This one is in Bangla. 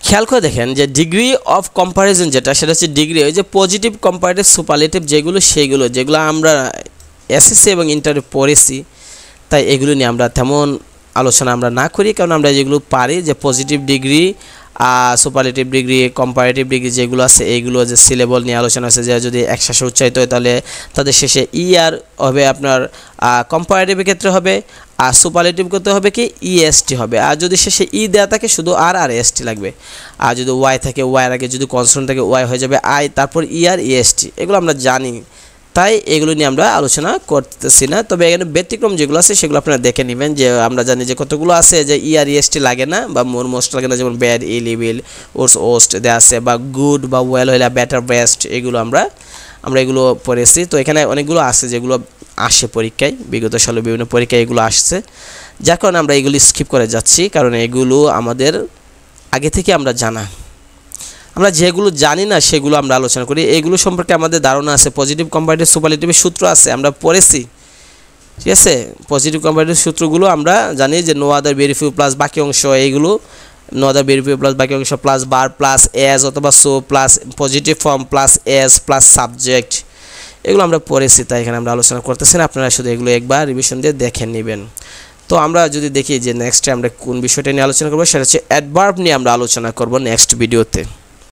খেয়াল করে দেখেন যে ডিগ্রি অফ কম্পারিজন যেটা সেটা হচ্ছে ডিগ্রি ওই যে পজিটিভ কম্পারেটিভ সুপারলেটিভ যেগুলো আমরা এসএসসি এবং ইন্টারে পড়েছি, তাই এগুলো নিয়ে আমরা তেমন আলোচনা আমরা না করি, কারণ আমরা যেগুলো পারি যে positive degree, superlative degree, comparative degree যেগুলো আছে এইগুলো যে সিলেবল নিয়ে আলোচনা আছে, যে যদি একশাসে উচ্চারিত হয় তাহলে তাদের শেষে আর হবে আপনার, কম্পারেটিভের ক্ষেত্রে হবে, আর সুপারলেটিভ করতে হবে কি ইএসটি হবে, আর যদি শেষে দেওয়া থাকে শুধু আর এসটি লাগবে, আর যদি ওয়াই থাকে ওয়াইয়ের আগে যদি কনসোনেন্ট থাকে ওয়াই হয়ে যাবে আই, তারপর আর ইএসটি, এগুলো আমরা জানি, তাই এগুলো নিয়ে আমরা আলোচনা করতেছি না। তবে এখানে ব্যতিক্রম যেগুলো আছে সেগুলো আপনারা দেখে নেবেন, যে আমরা জানি যে কতগুলো আছে যে আর ইএসটি লাগে না বা মোস্ট লাগে না, যেমন ব্যাড, ইল, ইভিল, ওস্ট দেওয়া আছে, বা গুড বা ওয়েল হইলে বেটার, বেস্ট, এগুলো আমরা এগুলো পড়েছি। তো এখানে অনেকগুলো আছে যেগুলো আসে পরীক্ষায়, বিগত সালে বিভিন্ন পরীক্ষায় এগুলো আসছে, যার কারণে আমরা এগুলো স্কিপ করে যাচ্ছি, কারণ এগুলো আমাদের আগে থেকে আমরা জানা, আমরা যেগুলো জানি না সেগুলো আমরা আলোচনা করি, এগুলো সম্পর্কে আমাদের ধারণা আছে, পজিটিভ কম্পারেটিভ সুপারলেটিভের সূত্র আছে, আমরা পড়েছি, ঠিক আছে। পজিটিভ কম্পারেটিভ সূত্রগুলো আমরা জানি যে নো আদার ভেরিফিউ প্লাস বাকি অংশ, এইগুলো নো আদার ভেরিফিউ প্লাস বাকি অংশ প্লাস বার প্লাস এজ অথবা so plus positive form plus as plus subject, এগুলো আমরা পড়েছি, তাই এখানে আমরা আলোচনা করতেছি না, আপনারা শুধু এগুলো একবার রিভিশন দিয়ে দেখে নেবেন। তো আমরা যদি দেখি যে নেক্সটে আমরা কোন বিষয়টা নিয়ে আলোচনা করবো, সেটা হচ্ছে অ্যাডভার্ব নিয়ে আমরা আলোচনা করব নেক্সট ভিডিওতে।